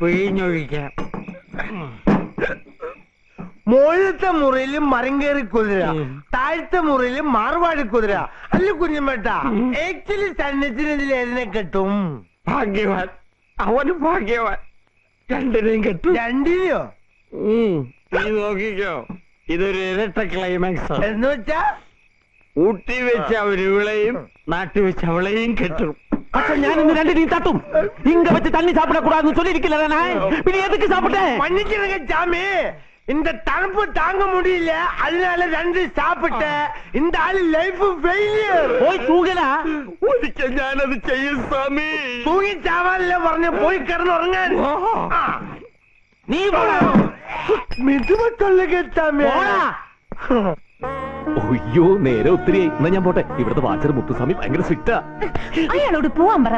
പിഴിഞ്ഞൊഴിക്കാം. മുകളിലത്തെ മുറിയിലും മരങ്കേറി കുതിര, താഴത്തെ മുറിയിലും മാർവാടി കുതിര. അല്ല കുഞ്ഞമ്മേട്ട, ആക്ച്വലി സന്നിധിന് ഇതിൽ എന്നെ കെട്ടും. ഭാഗ്യവാൻ, അവന് ഭാഗ്യവാൻ. രണ്ടിനെയും കെട്ടും. രണ്ടിനെയോ? നീ നോക്കിക്കോ, ഇതൊരു ഇരട്ട ക്ലൈമാക്സ്. എന്ന് വെച്ചാ ഊട്ടി വെച്ച് അവരിവളെയും നാട്ടിൽ വെച്ച് അവളെയും കെട്ടും. പക്ഷെ ഞാൻ ഇന്ന് രണ്ടിനെയും തട്ടും. ഇങ്ക വെച്ച് തണ്ണി സാപ്പിടக்கூடாதுன்னு சொல்லிருக்கல. പിന്നെ எதுக்கு சாப்பிட்டேன்? மன்னிச்சிருங்க சாமி, இந்த தണുപ്പ് தாங்க முடியல, அதனால ரெண்டு சாப்பிட்டேன். இந்த ஆளு லைஃப் ஃபெயிலியர். പോയി തൂകലാ. ഒരിക്കൽ ഞാനത് ചെയ്യും സ്വാമി. തൂങ്ങി ചാവാനല്ലേ പറഞ്ഞ് പോയി കിടന്നുറങ്ങാൻ. നീ മിതുമക്കൊള്ളുകെത്താമേ. അയ്യോ, നേരെ ഒത്തിരി. എന്നാ ഞാൻ പോട്ടെ. ഇവിടുത്തെ വാച്ചർ മുത്തുസ്വാമി ഭയങ്കര സ്ട്രിക്റ്റാ. അയാളോട് പോവാൻ പറ.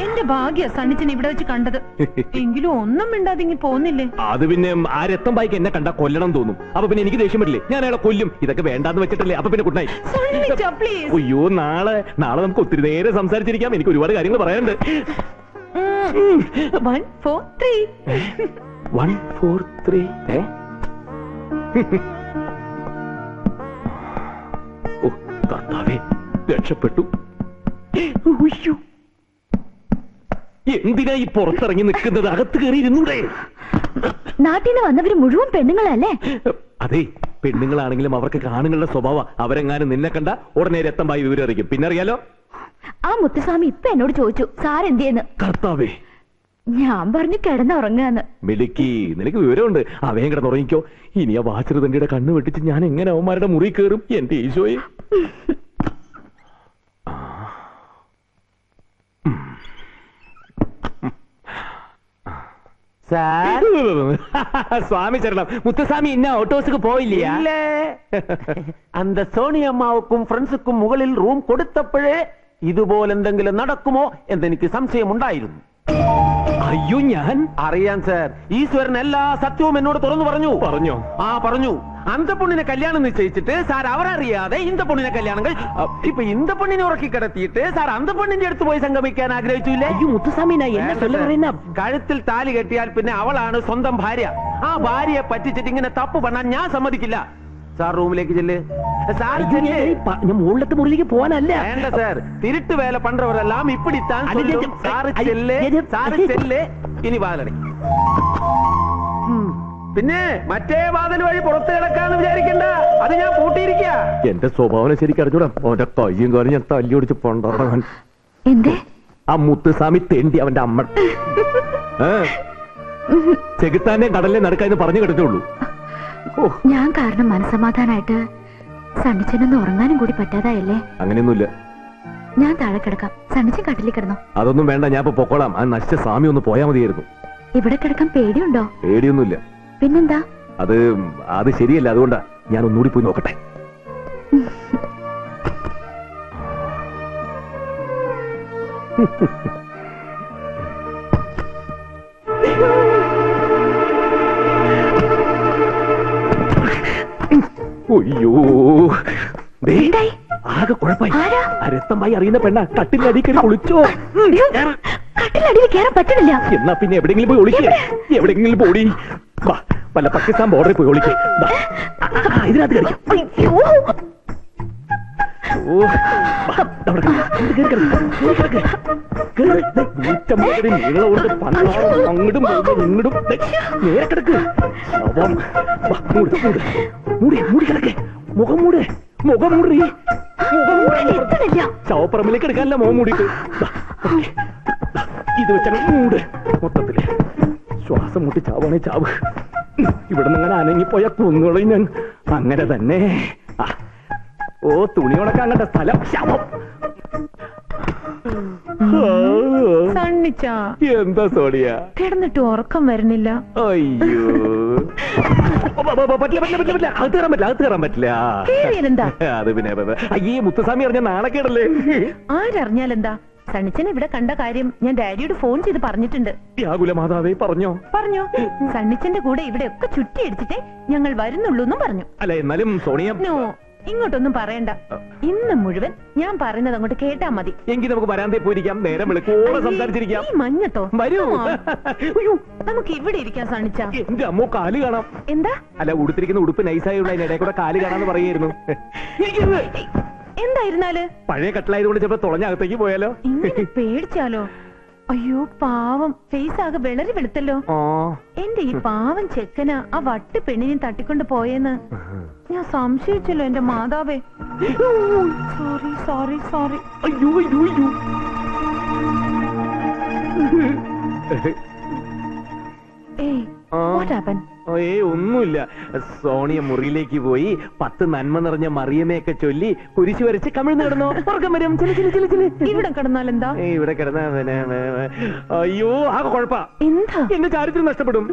എന്റെ ഭാഗ്യ സണ്ണിച്ചനെ ഇവിടെ വെച്ച് കണ്ടത്. എങ്കിലും ഒന്നും മിണ്ടാതിങ്ങി പോന്നില്ലേ? അത് പിന്നെ ആ രക്തം ബായിക്ക് എന്നെ കണ്ടാ കൊല്ലണം തോന്നും. അപ്പൊ പിന്നെ എനിക്ക് ദേഷ്യം പറ്റില്ലേ, ഞാൻ അയാളെ കൊല്ലും. ഇതൊക്കെ വേണ്ടാന്ന് വെച്ചിട്ടല്ലേ. അപ്പൊ പിന്നെ ഗുഡ് നൈറ്റ്. അയ്യോ, നാളെ നമുക്ക് ഒത്തിരി നേരം സംസാരിച്ചിരിക്കാം. എനിക്ക് ഒരുപാട് കാര്യങ്ങൾ പറയാനുണ്ട്. 1 4 3 1 4 3. ഓ കർത്താവേ, രക്ഷപ്പെട്ടു. എന്തിനാ ഈ പുറത്തിറങ്ങി നിൽക്കുന്നത്? അകത്ത് കയറി ഇരുന്നൂടെ? നാട്ടിൽ നിന്ന് വന്നവര് മുഴുവൻ പെണ്ണുങ്ങളല്ലേ? അതെ, പെണ്ണുങ്ങളാണെങ്കിലും അവർക്ക് കാണുങ്ങളുടെ സ്വഭാവം. അവരെങ്ങാനും നിന്നെ കണ്ട ഉടനെ രക്തമായി വിവരം അറിയിക്കും. പിന്നെ അറിയാലോ, ആ മുത്തുസ്വാമി ഇപ്പൊ എന്നോട് ചോദിച്ചു സാർ എന്തിയെന്ന്. കർത്താവേ, ഞാൻ പറഞ്ഞു കിടന്നുറങ്ങാന്ന്. മിടുക്കി, നിനക്ക് വിവരമുണ്ട്. അവയും കിടന്നുറങ്ങിക്കോ. ഇനി ആ വാച്ചൃതണ്ടിയുടെ കണ്ണ് വെട്ടിച്ച് ഞാൻ എങ്ങനെ അവന്മാരുടെ മുറി കയറും? എന്റെ ഈശോയെ. സ്വാമി ചരണം. മുത്തുസ്വാമി ഇന്ന ഓട്ടോസുക്ക് പോയില്ലേ? அந்த സോണിയമ്മാവുക്കും ഫ്രണ്ട്സുക്കും മുകളിൽ റൂം കൊടുത്തപ്പോഴേ ഇതുപോലെന്തെങ്കിലും നടക്കുമോ എന്നെനിക്ക് സംശയമുണ്ടായിരുന്നു. അയ്യോ, ഞാൻ അറിയാൻ സാർ. ഈശ്വരൻ എല്ലാ സത്യവും എന്നോട് തുറന്നു പറഞ്ഞു. പറഞ്ഞു. അന്ത പൊണ്ണിനെ കല്യാണം നിശ്ചയിച്ചിട്ട് സാർ അവരറിയാതെ ഇന്ത പൊണ്ണിനെ കല്യാണം ഇപ്പൊ ഇന്ത പൊണ്ണിനെ ഉറക്കി കിടത്തിയിട്ട് സാർ അന്ത പൊണ്ണിന്റെ അടുത്ത് പോയി സംഗമിക്കാൻ ആഗ്രഹിച്ചില്ലേ? അയ്യോ മുത്തുസ്വാമി, കഴുത്തിൽ താലി കെട്ടിയാൽ പിന്നെ അവളാണ് സ്വന്തം ഭാര്യ. ആ ഭാര്യയെ പറ്റിച്ചിട്ട് ഇങ്ങനെ തപ്പ് പണാൻ ഞാൻ സമ്മതിക്കില്ല. സാർ റൂമിലേക്ക് ചെല്ല്. ഞാൻ മുകളിലത്തെ മുറിയിലേക്ക് പോകാനല്ല. വേണ്ട സാർ, തിരുട്ട് വേല പண்றவரெல்லாம் இப்படித்தான். സാറ് ചെല്ല്. ഇനി വാതിലടയ്ക്ക്. പിന്നെ മറ്റേ വാതിൽ വഴി പുറത്ത് കിടക്കാന്ന് വിചാരിക്കണ്ട, അത് ഞാൻ പൂട്ടിയിരിക്ക. എന്റെ സ്വഭാവം ശരിക്കും അറിഞ്ഞൂടാ. അവന്റെ കയ്യും കാര്യം ഞാൻ തല്ലി ഓടിച്ച് പണ്ടാറവൻ. ആ മുത്തുസ്വാമി തെണ്ടി അവന്റെ അമ്മ ചെകുത്താന്റെ കടലിലെ നടക്കാന്ന് പറഞ്ഞു കേട്ടിട്ടുള്ളൂ. ഞാൻ കാരണം മനസമാധാനായിട്ട് സണ്ണിച്ചനൊന്നും ഉറങ്ങാനും കൂടി പറ്റാതായല്ലേ? അങ്ങനെയൊന്നുമില്ല. ഞാൻ താഴെ കിടക്കാം, സണ്ണിച്ചൻ കട്ടിലിൽ കിടന്നോ. അതൊന്നും വേണ്ട, ഞാൻ ഇപ്പൊ പൊക്കോളാം. ആ നശിച്ച സ്വാമി ഒന്ന് പോയാ മതിയായിരുന്നു. ഇവിടെ കിടക്കാൻ പേടിയുണ്ടോ? പേടിയൊന്നുമില്ല. പിന്നെന്താ? അത് ശരിയല്ല, അതുകൊണ്ടാ. ഞാൻ ഒന്നുകൂടി പോയി നോക്കട്ടെ. അയ്യോ, ആകെ കുഴപ്പമായി. രക്തമായി അറിയുന്ന പെണ്ണ കട്ടിലടി കയറി ഒളിച്ചോ? കട്ടിലടിയിൽ കയറാൻ പറ്റുന്നില്ല. എന്നാ പിന്നെ എവിടെയെങ്കിലും പോയി ഒളിക്കേ. എവിടെയെങ്കിലും പോടി. വല്ല പാകിസ്ഥാൻ ബോർഡറിൽ പോയി ഒളിക്കേ. ഇതിനകത്ത് കളിക്കാം. അങ്ങോട്ടും ഇങ്ങോട്ടും നേരെ കിടക്ക്. മൂടി കിടക്കേ. മുഖം മൂടി. ശവപ്പറമ്പിലേക്ക് എടുക്കാനല്ല മുഖം മൂടിയിട്ട്. ഇത് വെച്ചാൽ മൂട്. മൊത്തത്തില് ശ്വാസം മുട്ടി ചാവാണേ ചാവ്. ഇവിടെ നിന്ന് അങ്ങനെ അനങ്ങിപ്പോയ കുന്നുകളും ഞാൻ അങ്ങനെ തന്നെ. ഓ, തുണി ഉണക്കാൻ കണ്ട സ്ഥലം ശവം. എന്താ സോണിയ? കിടന്നിട്ട് ഉറക്കം വരുന്നില്ല. അയ്യോ, പറ്റില്ല. അകത്ത് കയറാൻ പറ്റില്ല. അത് പിന്നെ അയ്യേ, മുത്തുസ്വാമി അറിഞ്ഞ നാണക്കേടല്ലേ? ആരറിഞ്ഞാലെന്താ? സണ്ണിച്ചൻ ഇവിടെ കണ്ട കാര്യം ഞാൻ ഡാഡിയോട് ഫോൺ ചെയ്ത് പറഞ്ഞിട്ടുണ്ട്. മാതാവേ, പറഞ്ഞു. സണ്ണിച്ചന്റെ കൂടെ ഇവിടെ ഒക്കെ ചുറ്റി അടിച്ചിട്ടേ ഞങ്ങൾ വരുന്നുള്ളൂ എന്നും പറഞ്ഞു. അല്ല, എന്നാലും സോണിയ ഇങ്ങോട്ടൊന്നും പറയണ്ട. ഇന്ന് മുഴുവൻ ഞാൻ പറയുന്നത് അങ്ങോട്ട് കേട്ടാ മതി. എങ്കിൽ നമുക്ക് വരാന്തേ പോയിരിക്കാം, നേരം വിളിക്കോടെ സംസാരിച്ചിരിക്കാം. ഈ മഞ്ഞത്തോ വരൂ. നമുക്ക് ഇവിടെ ഇരിക്കാൻ സണിച്ച. എന്റെ അമ്മോ, കാല് കാണാം. എന്താ? അല്ല, ഉടുത്തിരിക്കുന്ന ഉടുപ്പ് നൈസായുള്ള അതിനിടെ കൂടെ കാല് കാണാന്ന് പറയായിരുന്നു. എന്തായിരുന്നാല് പഴയ കട്ടിലായതുകൊണ്ട് ചിലപ്പോ തുളഞ്ഞകത്തേക്ക് പോയാലോ? ഇങ്ങനെ പേടിച്ചാലോ? അയ്യോ പാവം, ഫേസ് ആകെ വിളറി വെളുത്തല്ലോ. എന്റെ ഈ പാവം ചെക്കന് ആ വട്ട് പെണ്ണിനെ തട്ടിക്കൊണ്ട് പോയെന്ന് ഞാൻ സംശയിച്ചല്ലോ എന്റെ മാതാവേ. Sorry sorry sorry. അയ്യോ അയ്യോ അയ്യോ. ഏയ്, what happened? ഒന്നുമില്ല. സോണിയ മുറിയിലേക്ക് പോയി 10 നന്മ നിറഞ്ഞ മറിയമേയൊക്കെ ചൊല്ലി കുരിശു വരച്ച് കമിഴ്ന്ന് കിടന്നോ. ഉറക്കം വരും. ഇവിടെ കിടന്നാലെന്താ? ഇവിടെ കിടന്ന അയ്യോ ആകെ കുഴപ്പാ. എന്താ? എന്റെ ചാരിത്രം നഷ്ടപ്പെടും.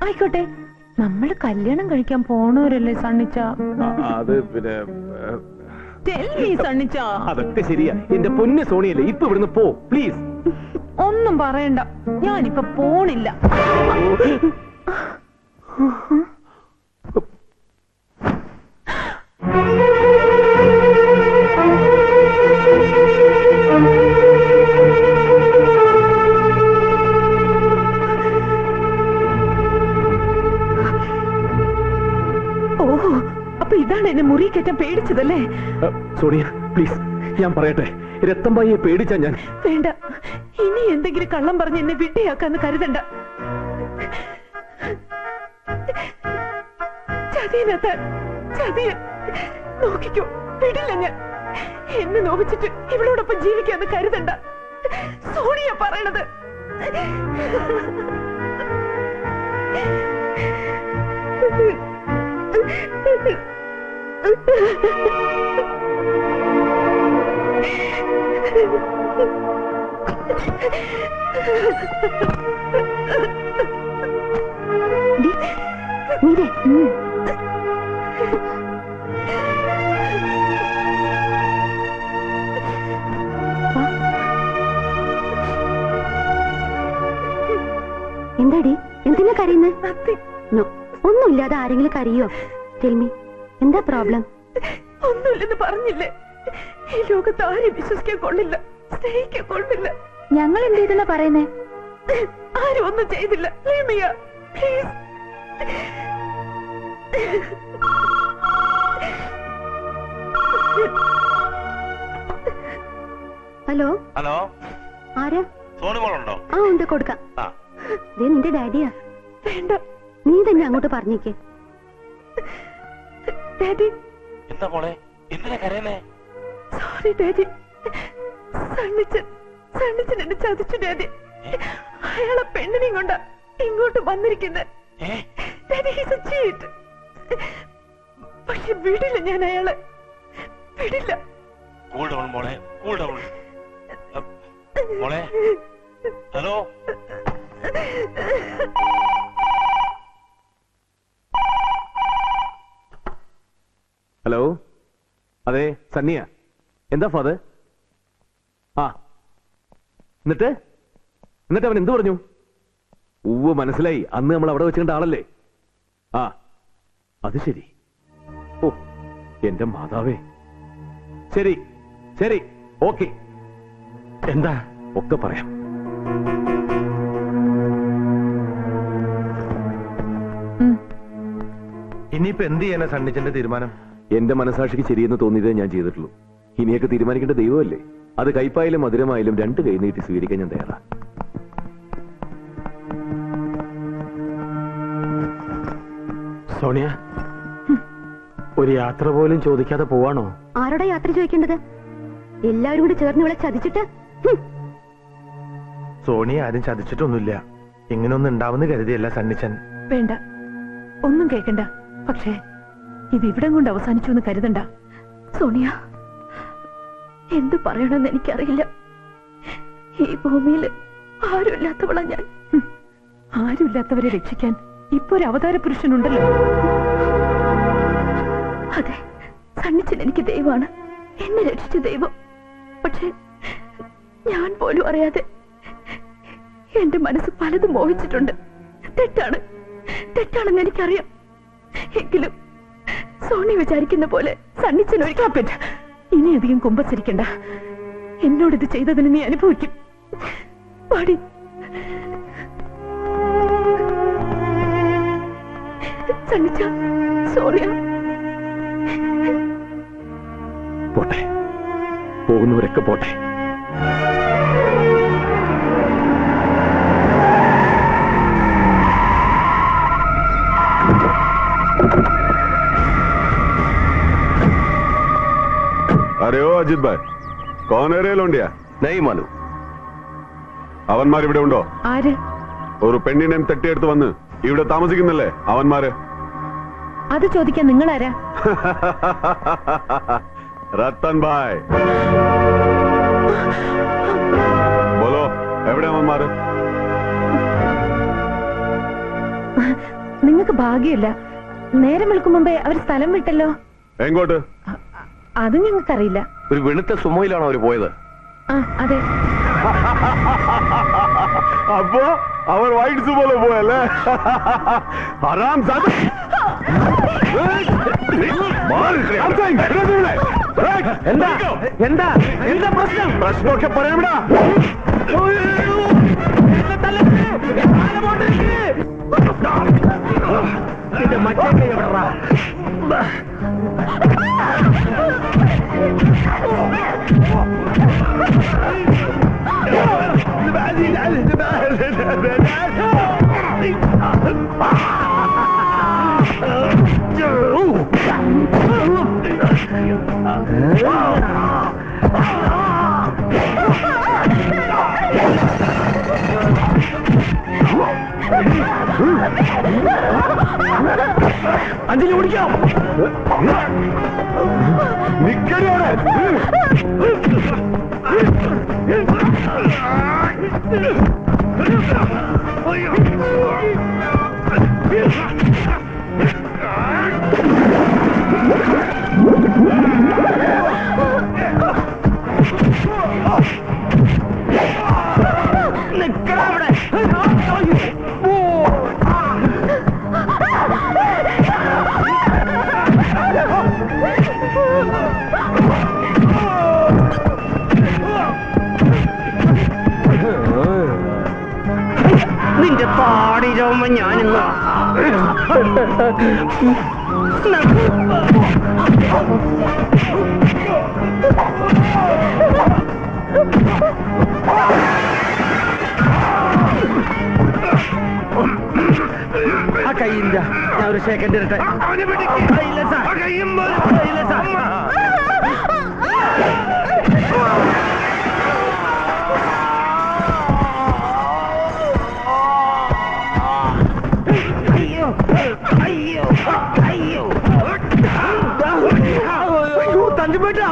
ആയിക്കോട്ടെ, നമ്മള് കല്യാണം കഴിക്കാൻ പോണവരല്ലേ സണ്ണിച്ച? അത് പിന്നെ സണ്ണിച്ച. അതൊക്കെ ശരിയാ. എന്റെ പൊന്ന് സോണിയല്ലേ, ഇപ്പൊ ഇവിടുന്ന് പോ പ്ലീസ്. ഒന്നും പറയണ്ട, ഞാനിപ്പൊ പോണില്ല. ഓഹോ, അപ്പൊ ഇതാണ് എന്നെ മുറി കയറ്റാൻ പേടിച്ചതല്ലേ? സോണിയ പ്ലീസ്, ഞാൻ പറയട്ടെ, രക്തം പായെ പേടിച്ചാ ഞാൻ. വേണ്ട, ഇനി എന്തെങ്കിലും കള്ളം പറഞ്ഞ് എന്നെ വിട്ടയാക്കാന്ന് കരുതണ്ട. ചതിയ നോക്കിക്കോ, വിടില്ല ഞാൻ. എന്നെ നോവിച്ചിട്ട് ഇവളോടൊപ്പം ജീവിക്കാന്ന് കരുതണ്ട. സോണിയ പറയണത്. മീരെ, എന്താടി, എന്തിനാ കരയുന്നത്? ഒന്നുമില്ലാതെ ആരെങ്കിലും കരയോ? ടെൽമി, എന്താ പ്രോബ്ലം? ഒന്നുമില്ലെന്ന് പറഞ്ഞില്ലേ? ഈ ലോകത്ത് ആരും വിശ്വസിക്കാൻ കൊള്ളില്ല, സ്നേഹിക്കാൻ കൊള്ളില്ല. ഞങ്ങൾ എന്ത് ചെയ്തെന്നാ പറയുന്നേ? ആരും ഒന്നും ചെയ്തില്ല. ലീമിയ, പ്ലീസ്. ഹലോ ഹലോ, ആരാ? സോണി മോളുണ്ടോ? ആ ഉണ്ട്, കൊടുക്കാം. ദേ നിന്റെ ഡാഡിയാ. വേണ്ട, നീ തന്നെ അങ്ങോട്ട് പറഞ്ഞേക്ക്. ഡാഡി. എന്താ മോളെ, എന്തിനാ കരയുന്നേ? സോറി ഡാഡി, സണ്ണിച്ചൻ എന്നെ ചതിച്ചു ഡാഡി. അയാളെ പെണ്ണിനെയും കൊണ്ട് ഇങ്ങോട്ട് വന്നിരിക്കുന്നത്. പക്ഷെ വിടില്ല, ഞാൻ അയാളെ വിടില്ല. കൂൾ ഡൗൺ മോളെ, കൂൾ ഡൗൺ. മോളെ, ഹലോ. ഹലോ, അതെ സണ്ണിയ. എന്താ ഫാദർ? ആ, എന്നിട്ട് അവൻ എന്ത് പറഞ്ഞു? ഉവ്വ് മനസ്സിലായി, അന്ന് നമ്മൾ അവിടെ വെച്ചിട്ട് ആളല്ലേ? ആ, അത് ശരി. ഓ എന്റെ മാതാവേ. ശരി ശരി, ഓക്കെ. എന്താ? ഒക്കെ പറയാം. ഇനിയിപ്പോ എന്ത് ചെയ്യാനാ സണ്ണിച്ചന്റെ തീരുമാനം? എന്റെ മനസാക്ഷിക്ക് ശരിയെന്ന് തോന്നിയതേ ഞാൻ ചെയ്തിട്ടുള്ളൂ. ഇനിയൊക്കെ തീരുമാനിക്കേണ്ട ദൈവമല്ലേ. അത് കയ്പായാലും മധുരമായാലും 2 കൈ നീട്ടി സ്വീകരിക്കാൻ ഞാൻ തയ്യാറാ. സോണിയ, ഒരു യാത്ര പോലും ചോദിക്കാതെ പോവാണോ? ആരോടാ യാത്ര ചോദിക്കേണ്ടത്? എല്ലാവരും കൂടി ചേർന്ന് ഇവളെ ചതിച്ചിട്ട്. സോണിയെ ആരും ചതിച്ചിട്ടൊന്നുമില്ല. ഇങ്ങനൊന്നും ഉണ്ടാവുന്ന കരുതിയല്ല സണ്ണിച്ചൻ. വേണ്ട, ഒന്നും കേൾക്കണ്ട. പക്ഷേ ഇത് ഇവിടം കൊണ്ട് അവസാനിച്ചു എന്ന് കരുതണ്ട. സോണിയ, എന്തു പറയണമെന്ന് എനിക്കറിയില്ല. ഈ ഭൂമിയിൽ ആരുമില്ലാത്തവളാ ഞാൻ. ആരുമില്ലാത്തവരെ രക്ഷിക്കാൻ ഇപ്പൊ ഒരു അവതാര പുരുഷനുണ്ടല്ലോ. അതെ, സണ്ണിച്ചൻ എനിക്ക് ദൈവമാണ്, എന്നെ രക്ഷിച്ച ദൈവം. പക്ഷെ ഞാൻ പോലും അറിയാതെ എന്റെ മനസ്സ് പലതും മോഹിച്ചിട്ടുണ്ട്. തെറ്റാണെന്ന് എനിക്കറിയാം. എങ്കിലും സോണി വിചാരിക്കുന്ന പോലെ സണ്ണിച്ചൻ ഒരു കാപ്പറ്റ്. ഇനിയധികം കുമ്പസരിക്കണ്ട. എന്നോടിത് ചെയ്തതിന് നീ അനുഭവിക്കും. പാടി സണ്ണിച്ച, സോണിയ. പോട്ടെ, പോകുന്നവരൊക്കെ പോട്ടെ. अरे ओ अजित भाई, कौन है रे लोंडिया? नहीं मालूम. അവന്മാർ ഇവിടെ ഉണ്ടോ? ആര്? ഒരു പെണ്ണിനെയും തട്ടിയെടുത്ത് വന്ന് ഇവിടെ താമസിക്കുന്നില്ലേ അവന്മാര്? അത് ചോദിക്കാൻ നിങ്ങളാരാ? रतन भाई. बोलो, എവിടെ അവന്മാര്? നിങ്ങൾക്ക് ഭാഗ്യമില്ല. നേരം വിളിക്കും മുമ്പേ അവർ സ്ഥലം വിട്ടല്ലോ. എങ്ങോട്ട്? അത് ഞങ്ങൾക്കറിയില്ല. ഒരു വെളുത്ത സുമോയിലാണോ അവര് പോയത്? ആ അതെ. അപ്പോ അവർ വൈറ്റ് സുമോയില് പോയല്ലേ? ഹറാം സാധ. എന്താ എന്താ എന്താ പ്രശ്നം? പ്രശ്നമൊക്കെ പറയാമിടാ. മറ്റേ കൈ എവിടെടാ? അഞ്ജലി ഓടിക്കാം. നിക്കടിയോടെ. നിന്റെ താടി ചുമ ഞാനിന്ന് ആ കൈയില്ല. ഞാൻ ഒരു സെക്കൻഡ് ഇരട്ടെ. തല്ലിപ്പോയിട്ടാ.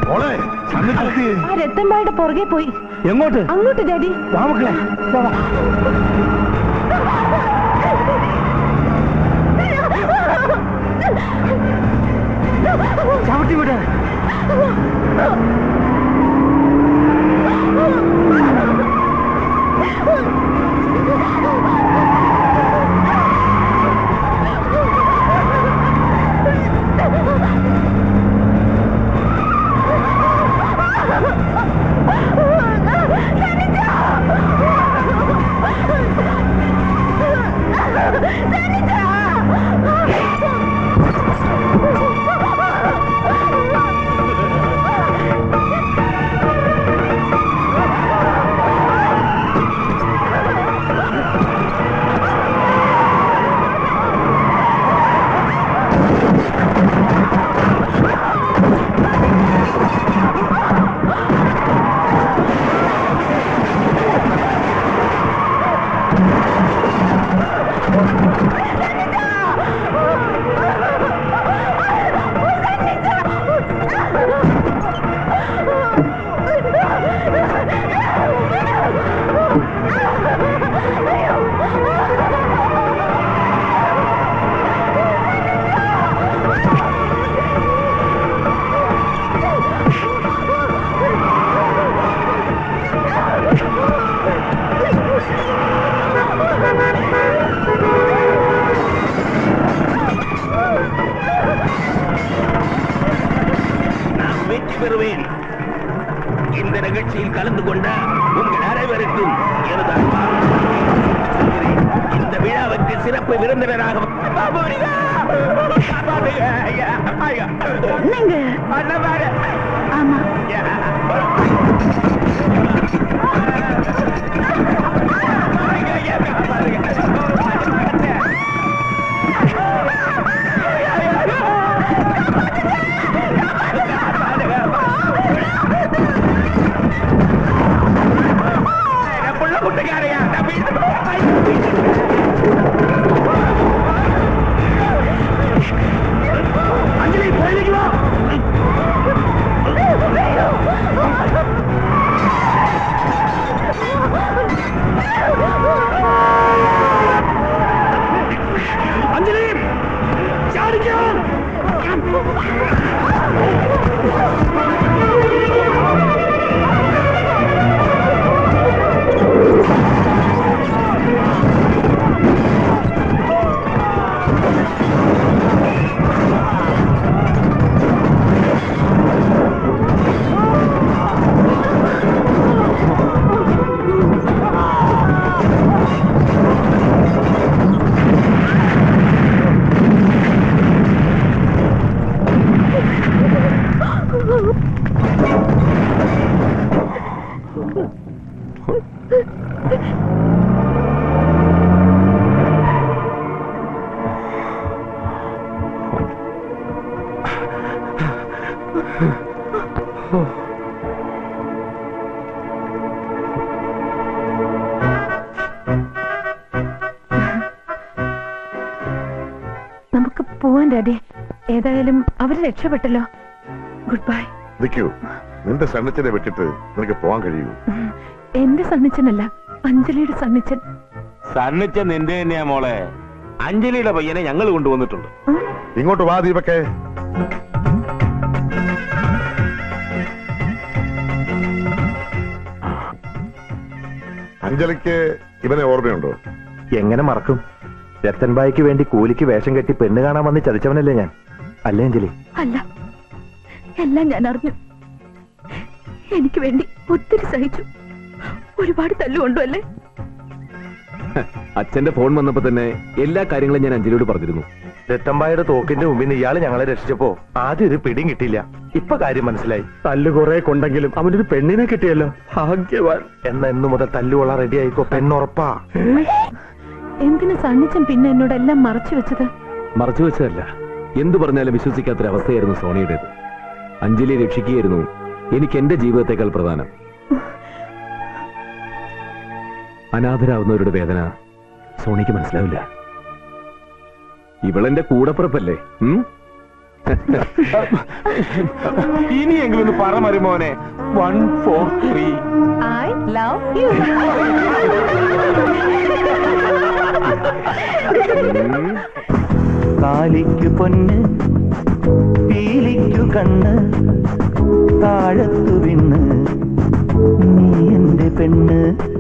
മോളെ ആ രത്തമ്പായുടെ പുറകെ പോയി. എങ്ങോട്ട്? അങ്ങോട്ട് ഡാഡി. വാ മക്കളെ, വാ, വാ. ചവിട്ടി വിട്. இந்த நிகழ்ச்சியில் கலந்து கொண்ட உங்கள் அனைவருக்கும் எனது இந்த விழாவுக்கு சிறப்பு விருந்தினராக ஆமா നമുക്ക് പോവാൻ ഡാഡി. ഏതായാലും അവര് രക്ഷപ്പെട്ടല്ലോ. Good bye. നിൽക്കൂ, നിന്റെ സണ്ണിച്ചനെ വിട്ടിട്ട് നിനക്ക് പോവാൻ കഴിയൂ? എന്റെ സണ്ണിച്ചനല്ല, അഞ്ജലിയുടെ സണ്ണിച്ചൻ. സണ്ണിച്ചൻ നിന്റെ തന്നെയാ മോളെ. അഞ്ജലിയുടെ പയ്യനെ ഞങ്ങൾ കൊണ്ടുവന്നിട്ടുണ്ട്. ഇങ്ങോട്ട് വാ ദീപക്കെ. അഞ്ജലിക്ക് ഇവനെ ഓർമ്മയുണ്ടോ? എങ്ങനെ മറക്കും? രത്തൻബായിക്ക് വേണ്ടി കൂലിക്ക് വേഷം കെട്ടി പെണ്ണ് കാണാൻ വന്ന് ചതിച്ചവനല്ലേ ഞാൻ. അല്ലേ അഞ്ജലി? അല്ല, എല്ലാം ഞാൻ അറിഞ്ഞു. എനിക്ക് വേണ്ടി ഒത്തിരി സഹിച്ചു. ഒരുപാട് തല്ലുകൊണ്ടു അല്ലേ? അച്ഛന്റെ ഫോൺ വന്നപ്പോ തന്നെ എല്ലാ കാര്യങ്ങളും ഞാൻ അഞ്ജലിയോട് പറഞ്ഞിരുന്നു. രത്തമ്പായുടെ തോക്കിന്റെ മുമ്പിൽ നിന്ന് ഇയാള് ഞങ്ങളെ രക്ഷിച്ചപ്പോ ആദ്യം ഒരു പിടിയും കിട്ടിയില്ല. ഇപ്പൊ കാര്യം മനസ്സിലായി. തല്ല് കുറെ കൊണ്ടെങ്കിലും അവനൊരു പെണ്ണിനെ കിട്ടിയല്ലോ. ഭാഗ്യവാൻ. എന്നാ ഇന്നു മുതൽ തല്ലുകൊള്ളാൻ റെഡി ആയിക്കോ. പെണ്ണുറപ്പാ. എന്തിനു സണ്ണിച്ചൻ പിന്നെ എന്നോടെല്ലാം മറച്ചു വെച്ചത്? മറച്ചു വെച്ചതല്ല, എന്തു പറഞ്ഞാലും വിശ്വസിക്കാത്തൊരവസ്ഥയായിരുന്നു സോണിയുടേത്. അഞ്ജലിയെ രക്ഷിക്കുകയായിരുന്നു എനിക്ക് എന്റെ ജീവിതത്തെക്കാൾ പ്രധാനം. അനാഥരാവുന്നവരുടെ വേദന സോണിക്ക് മനസ്സിലാവില്ല. ഇവളെന്റെ കൂടപ്പിറപ്പല്ലേ. ഇനിയെങ്കിലും ഒന്ന് പറ മരുമോനെ 1 4 3 ഐ ലവ് യു. കാലിക്കു പൊന്ന് പീലിക്കു കണ്ണ് താഴത്തു